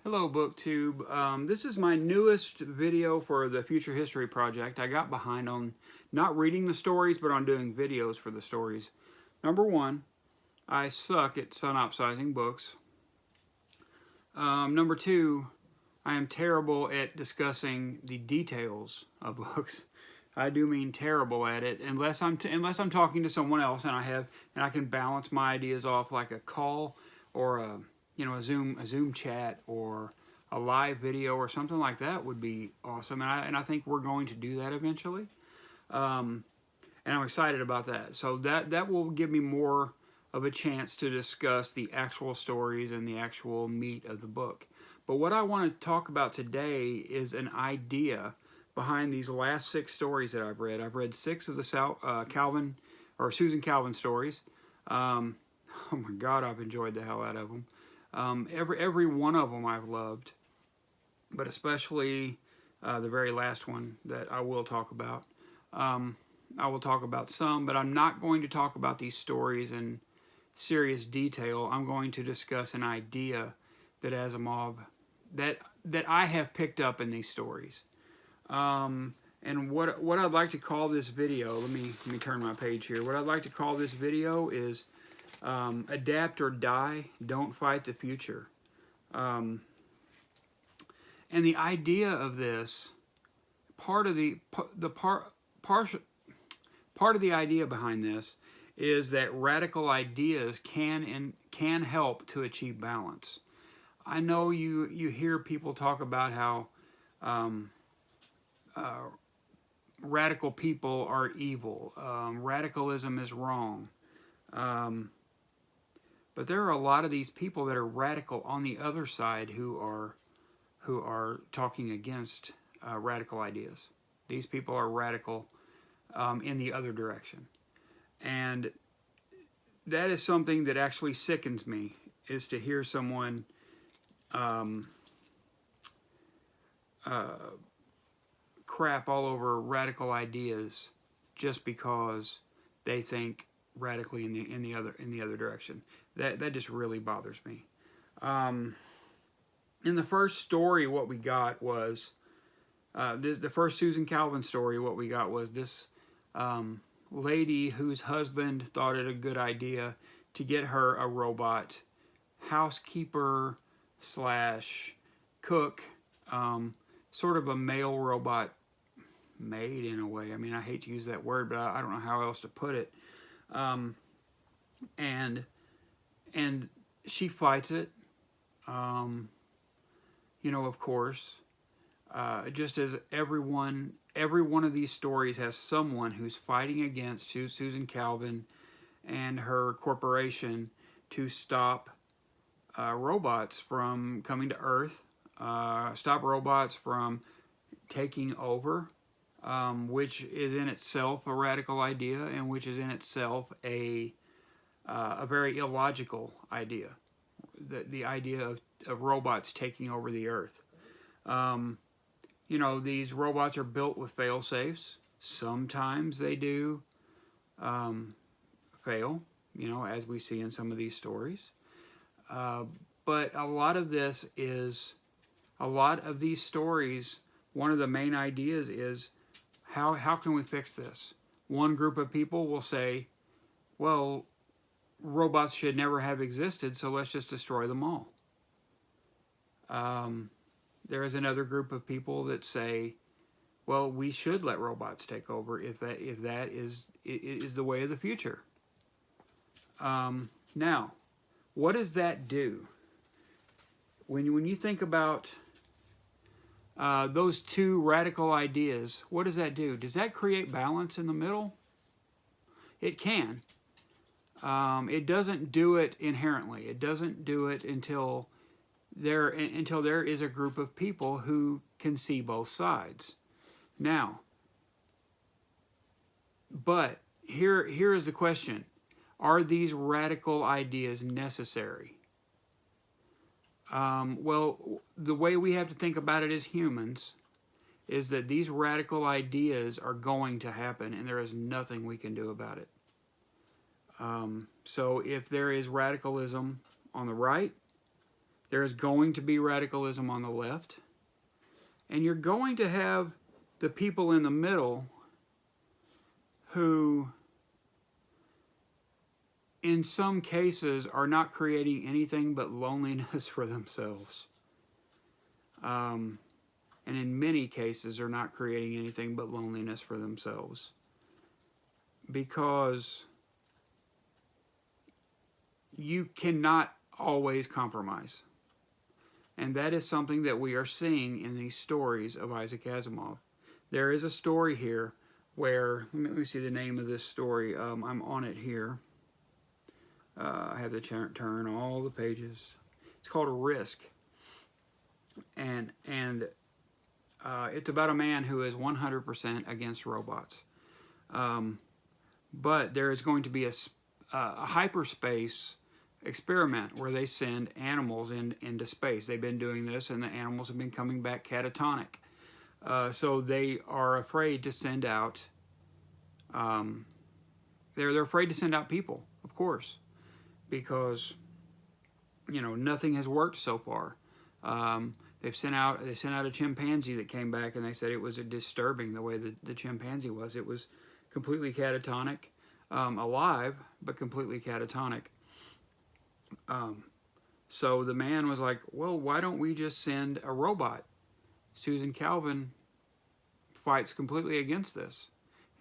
Hello BookTube. This is my newest video for the Future History Project. I got behind on not reading the stories, but on doing videos for the stories. Number one, I suck at synopsizing books. Number two, I am terrible at discussing the details of books. I do mean terrible at it, unless I'm talking to someone else and I can balance my ideas off like a call or a Zoom chat or a live video or something like that would be awesome. And I think we're going to do that eventually. And I'm excited about that. So that will give me more of a chance to discuss the actual stories and the actual meat of the book. But what I want to talk about today is an idea behind these last 6 stories that I've read. I've read 6 of the Calvin or Susan Calvin stories. Oh my God, I've enjoyed the hell out of them. Every one of them I've loved, but especially the very last one that I will talk about. I will talk about some, but I'm not going to talk about these stories in serious detail. I'm going to discuss an idea that Asimov that I have picked up in these stories. And what I'd like to call this video, let me turn my page here. What I'd like to call this video is Adapt or Die, Don't Fight the Future. And the idea of this, part of the idea behind this is that radical ideas can help to achieve balance. I know you hear people talk about how radical people are evil. Radicalism is wrong. But there are a lot of these people that are radical on the other side who are talking against radical ideas. These people are radical in the other direction. And that is something that actually sickens me, is to hear someone crap all over radical ideas just because they think radically in the other direction. That just really bothers me. In the first story, what we got was the first Susan Calvin story. What we got was this lady whose husband thought it a good idea to get her a robot housekeeper / cook, sort of a male robot maid in a way. I mean, I hate to use that word, but I don't know how else to put it. And she fights it, of course, just as every one of these stories has someone who's fighting against Susan Calvin and her corporation to stop robots from coming to Earth, stop robots from taking over, which is in itself a radical idea, and which is in itself a very illogical idea. The idea of robots taking over the Earth. These robots are built with fail-safes. Sometimes they do fail, as we see in some of these stories. But a lot of these stories, one of the main ideas is, how can we fix this? One group of people will say, well, robots should never have existed, so let's just destroy them all. There is another group of people that say, well, we should let robots take over if that is the way of the future. Now, what does that do? When you think about those two radical ideas, what does that do? Does that create balance in the middle? It can. It doesn't do it inherently. It doesn't do it until there is a group of people who can see both sides. Now, but here is the question. Are these radical ideas necessary? Well, the way we have to think about it as humans is that these radical ideas are going to happen, and there is nothing we can do about it. So if there is radicalism on the right, There is going to be radicalism on the left. And you're going to have the people in the middle who, in some cases, are not creating anything but loneliness for themselves. And in many cases are not creating anything but loneliness for themselves. Because you cannot always compromise. And that is something that we are seeing in these stories of Isaac Asimov. There is a story here where, let me see the name of this story. I'm on it here. I have to turn all the pages. It's called Risk. And it's about a man who is 100% against robots. But there is going to be a hyperspace experiment where they send animals into space. They've been doing this, and the animals have been coming back catatonic. So they are afraid to send out. They're afraid to send out people, of course, because nothing has worked so far. They sent out a chimpanzee that came back, and they said it was disturbing the way the chimpanzee was. It was completely catatonic, alive but completely catatonic. So the man was like, well, why don't we just send a robot? Susan Calvin fights completely against this.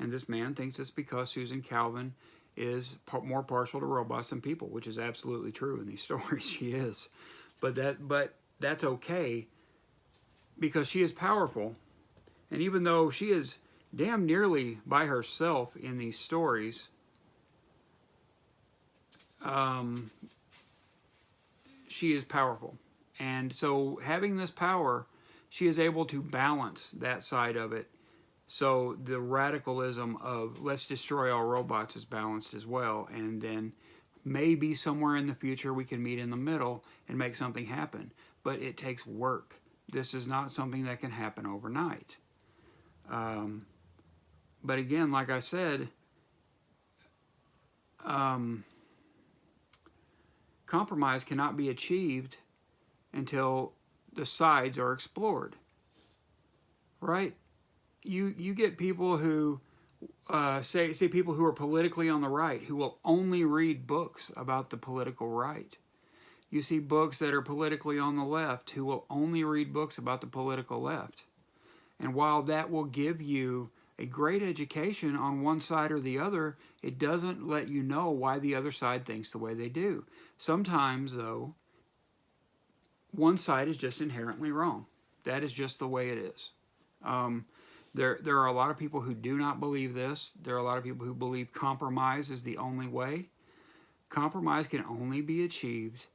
And this man thinks it's because Susan Calvin is more partial to robots than people, which is absolutely true in these stories. She is. But that's okay, because she is powerful. And even though she is damn nearly by herself in these stories, she is powerful. And so having this power, she is able to balance that side of it. So the radicalism of let's destroy all robots is balanced as well. And then maybe somewhere in the future we can meet in the middle and make something happen. But it takes work. This is not something that can happen overnight. But again, like I said, compromise cannot be achieved until the sides are explored. Right? You get people who say people who are politically on the right who will only read books about the political right. You see books that are politically on the left who will only read books about the political left. And while that will give you a great education on one side or the other, it doesn't let you know why the other side thinks the way they do. Sometimes, though, one side is just inherently wrong. That is just the way it is. There are a lot of people who do not believe this. There are a lot of people who believe compromise is the only way. Compromise can only be achieved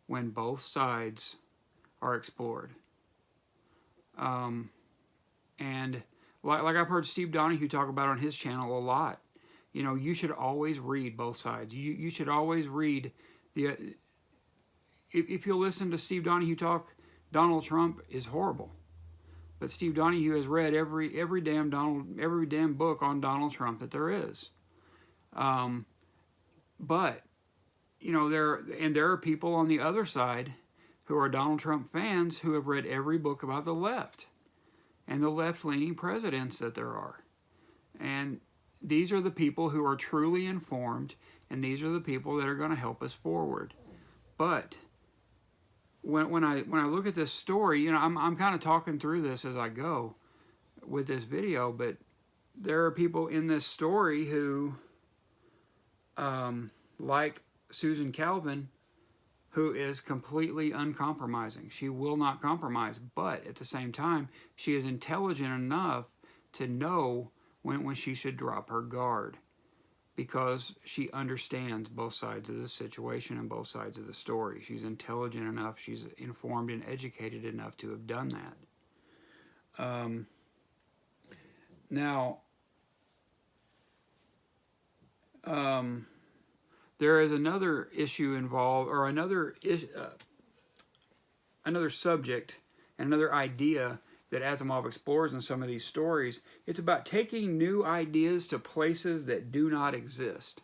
when both sides are explored. And like I've heard Steve Donahue talk about on his channel a lot, you should always read both sides. You should always read if you'll listen to Steve Donahue talk, Donald Trump is horrible. But Steve Donahue has read every damn book on Donald Trump that there is. But there are people on the other side who are Donald Trump fans who have read every book about the left and the left-leaning presidents that there are. And these are the people who are truly informed, and these are the people that are going to help us forward. But when I look at this story, I'm kind of talking through this as I go with this video, but there are people in this story who, like Susan Calvin, who is completely uncompromising. She will not compromise, but at the same time, she is intelligent enough to know when she should drop her guard, because she understands both sides of the situation and both sides of the story. She's intelligent enough, she's informed and educated enough to have done that. Now, there is another issue involved, or another subject, and another idea that Asimov explores in some of these stories. It's about taking new ideas to places that do not exist.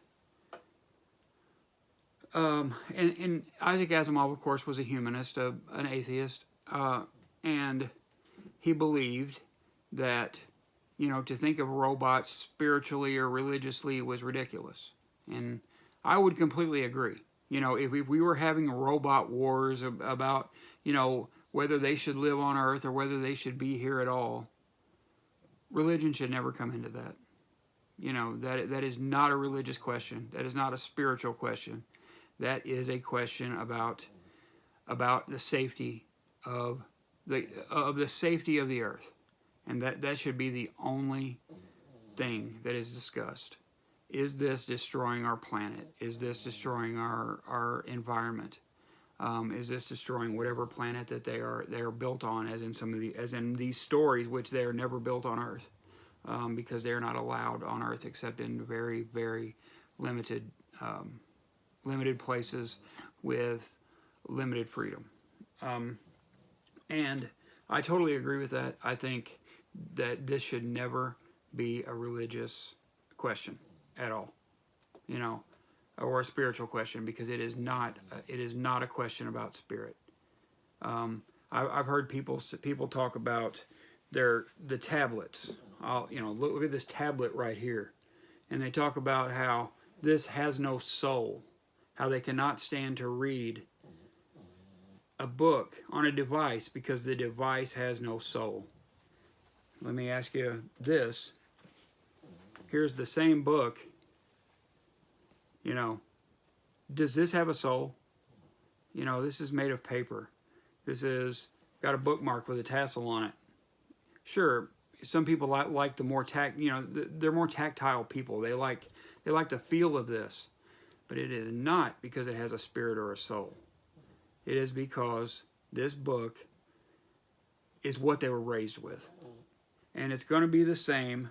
And Isaac Asimov, of course, was a humanist, an atheist, and he believed that, to think of robots spiritually or religiously was ridiculous. And I would completely agree. If we were having robot wars about, whether they should live on Earth or whether they should be here at all, religion should never come into that. That is not a religious question. That is not a spiritual question. That is a question about the safety of the safety of the Earth, and that should be the only thing that is discussed. Is this destroying our planet? Is this destroying our environment? Is this destroying whatever planet that they are built on? As in these stories, which they are never built on Earth, because they are not allowed on Earth except in very, very limited places with limited freedom. And I totally agree with that. I think that this should never be a religious question at all, or a spiritual question, because it is not a question about spirit. I've heard people talk about the tablets. Look at this tablet right here, and they talk about how this has no soul, how they cannot stand to read a book on a device because the device has no soul. Let me ask you this. Here's the same book. Does this have a soul? This is made of paper. This is got a bookmark with a tassel on it. Sure, some people like the more they're more tactile people. They like the feel of this. But it is not because it has a spirit or a soul. It is because this book is what they were raised with. And it's going to be the same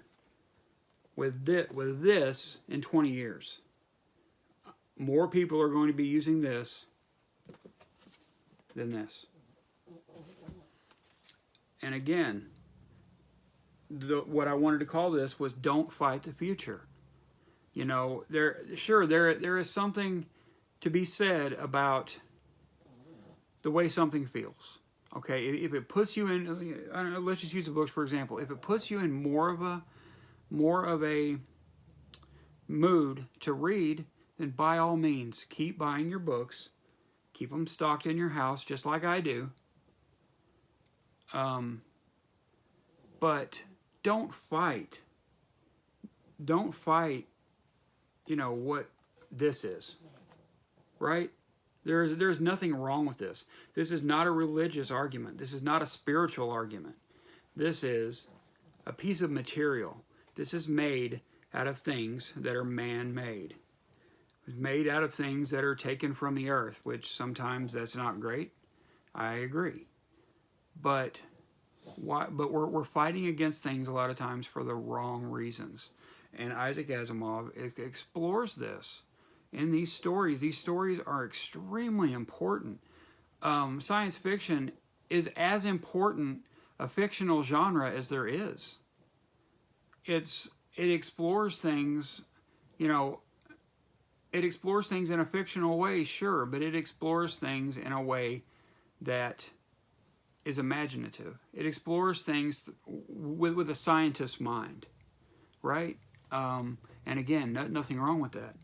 with this in 20 years. More people are going to be using this than this. And again, what I wanted to call this was don't fight the future. There is something to be said about the way something feels. Okay, if it puts you in, I don't know, let's just use the books for example. If it puts you in more of a mood to read, then by all means keep buying your books, keep them stocked in your house, just like I do. But don't fight. Don't fight. What this is, right? There's nothing wrong with this. This is not a religious argument. This is not a spiritual argument. This is a piece of material. This is made out of things that are man-made. It's made out of things that are taken from the earth, which sometimes that's not great. I agree. But we're fighting against things a lot of times for the wrong reasons. And Isaac Asimov explores this in these stories. These stories are extremely important. Science fiction is as important a fictional genre as there is. It explores things, it explores things in a fictional way, sure, but it explores things in a way that is imaginative. It explores things with a scientist's mind, right? And again, nothing wrong with that.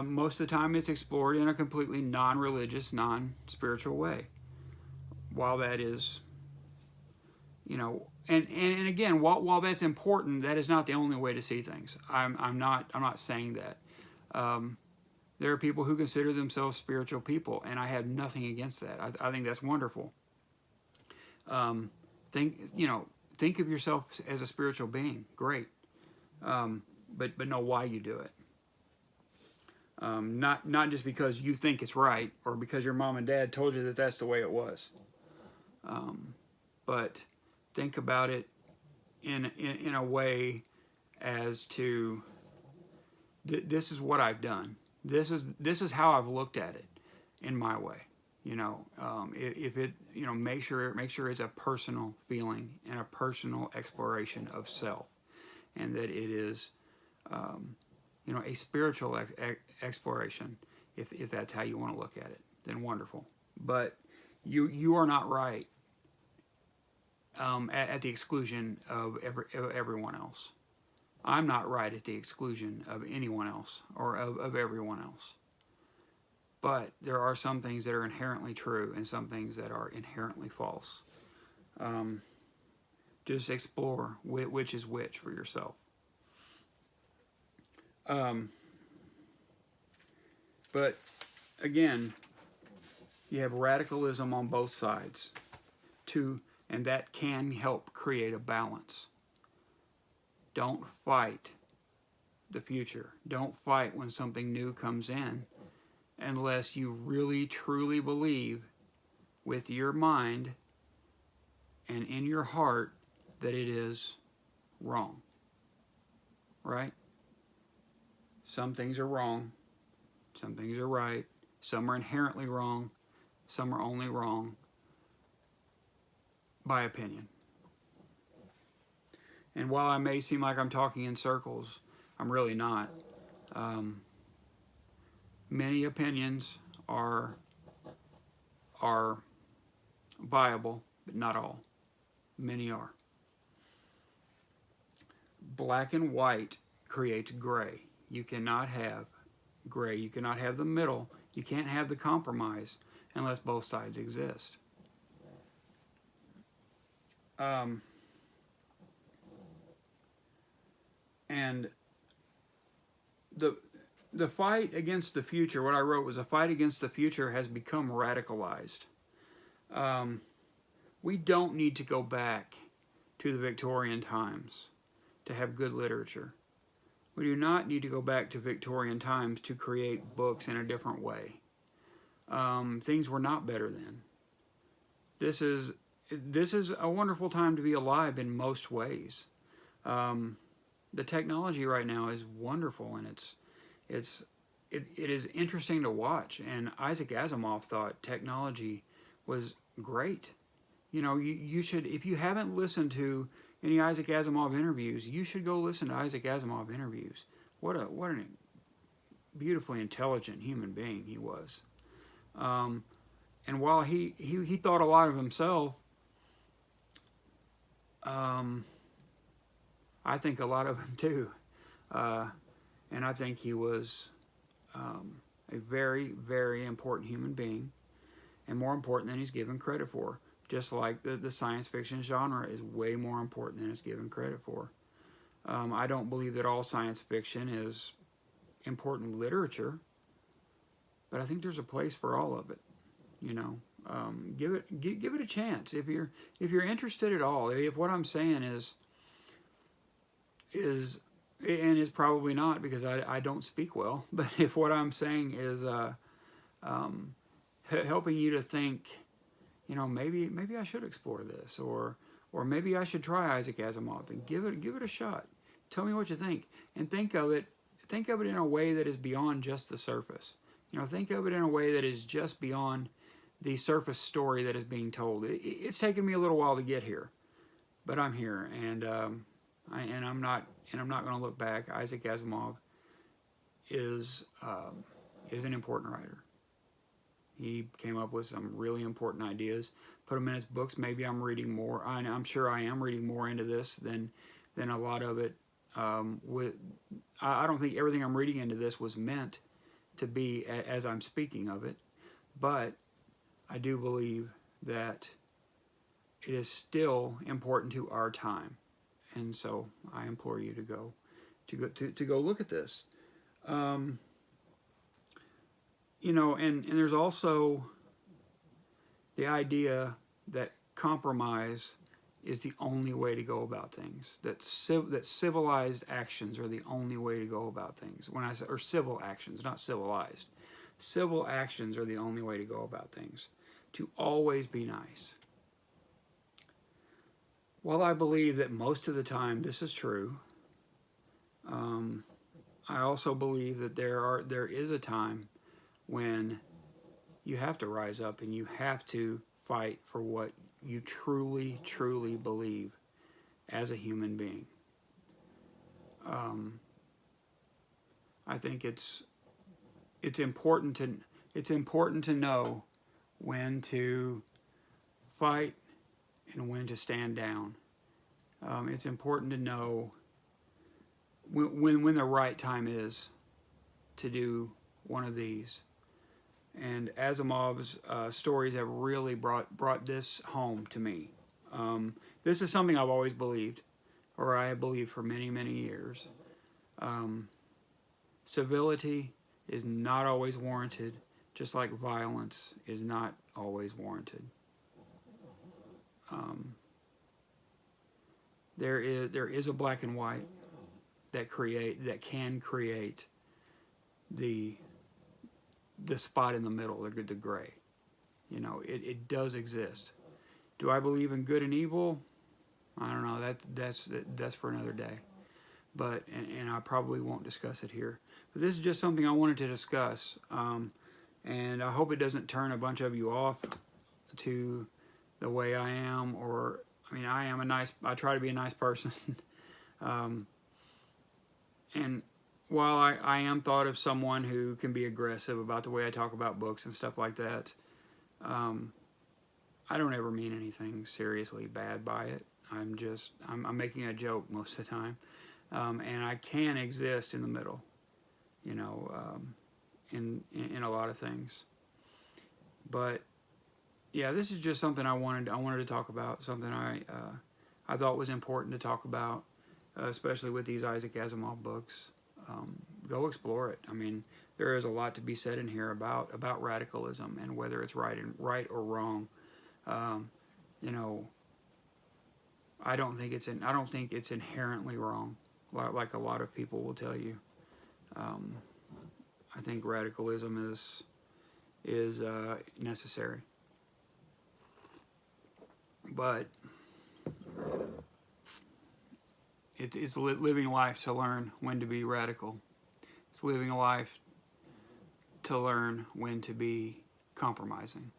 Most of the time it's explored in a completely non-religious, non-spiritual way. While that is, and again, while that's important, that is not the only way to see things. I'm not saying that. There are people who consider themselves spiritual people, and I have nothing against that. I think that's wonderful. Think of yourself as a spiritual being. Great. But know why you do it. Not just because you think it's right or because your mom and dad told you that that's the way it was. But think about it in a way as to this is what I've done. This is how I've looked at it in my way. If it make sure it's a personal feeling and a personal exploration of self, and that it is a spiritual exploration. if that's how you want to look at it, then wonderful. But you are not right at the exclusion of everyone else. I'm not right at the exclusion of anyone else or of everyone else. But there are some things that are inherently true and some things that are inherently false. Just explore which is which for yourself. But again, you have radicalism on both sides, and that can help create a balance. Don't fight the future. Don't fight when something new comes in unless you really truly believe with your mind and in your heart that it is wrong. Right? Some things are wrong. Some things are right. Some are inherently wrong. Some are only wrong by opinion. And while I may seem like I'm talking in circles, I'm really not. Many opinions are viable, but not all. Many are. Black and white creates gray. You cannot have gray. You cannot have the middle. You can't have the compromise unless both sides exist. And the fight against the future, what I wrote was a fight against the future has become radicalized. We don't need to go back to the Victorian times to have good literature. We do not need to go back to Victorian times to create books in a different way. Things were not better then. This is a wonderful time to be alive in most ways. The technology right now is wonderful, and it is interesting to watch. And Isaac Asimov thought technology was great. You know, you should, if you haven't listened to any Isaac Asimov interviews, you should go listen to Isaac Asimov interviews. What an beautifully intelligent human being he was. And while he thought a lot of himself, I think a lot of him too. And I think he was a very, very important human being, and more important than he's given credit for. Just like the science fiction genre is way more important than it's given credit for. I don't believe that all science fiction is important literature, but I think there's a place for all of it. You know, give it a chance if you're interested at all. If what I'm saying is and is probably not, because I don't speak well, but if what I'm saying is helping you to think, you know, maybe I should explore this, or maybe I should try Isaac Asimov and give it a shot. Tell me what you think, and think of it in a way that is beyond just the surface. You know, think of it in a way that is just beyond the surface story that is being told. It's taken me a little while to get here, but I'm here, and I'm not going to look back. Isaac Asimov is an important writer. He came up with some really important ideas, put them in his books. Maybe I'm reading more. I'm sure I am reading more into this than a lot of it. I don't think everything I'm reading into this was meant to be as I'm speaking of it, but I do believe that it is still important to our time, and so I implore you to go look at this. You know, and there's also the idea that compromise is the only way to go about things. That civilized actions are the only way to go about things. When I say, or civil actions, not civilized. Civil actions are the only way to go about things. To always be nice. While I believe that most of the time this is true, I also believe that there is a time when you have to rise up and you have to fight for what you truly, truly believe as a human being. I think it's it's important to know when to fight and when to stand down. It's important to know when the right time is to do one of these. And Asimov's stories have really brought this home to me. This is something I've always believed, or I have believed for many, many years. Civility is not always warranted, just like violence is not always warranted. There is a black and white that can create the spot in the middle, the gray. You know, it does exist. Do I believe in good and evil? I don't know. That's for another day. But and I probably won't discuss it here. But this is just something I wanted to discuss, and I hope it doesn't turn a bunch of you off to the way I am. Or I mean, I try to be a nice person, and while I am thought of someone who can be aggressive about the way I talk about books and stuff like that, I don't ever mean anything seriously bad by it. I'm making a joke most of the time, and I can exist in the middle, you know, in a lot of things. But yeah, this is just something I wanted to talk about. Something I thought was important to talk about, especially with these Isaac Asimov books. Go explore it. I mean, there is a lot to be said in here about radicalism and whether it's right or wrong. You know, I don't think it's inherently wrong, like a lot of people will tell you. I think radicalism is necessary, but it's living life to learn when to be radical. It's living a life to learn when to be compromising,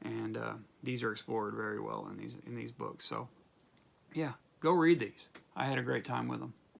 and these are explored very well in these books. So, yeah, go read these. I had a great time with them.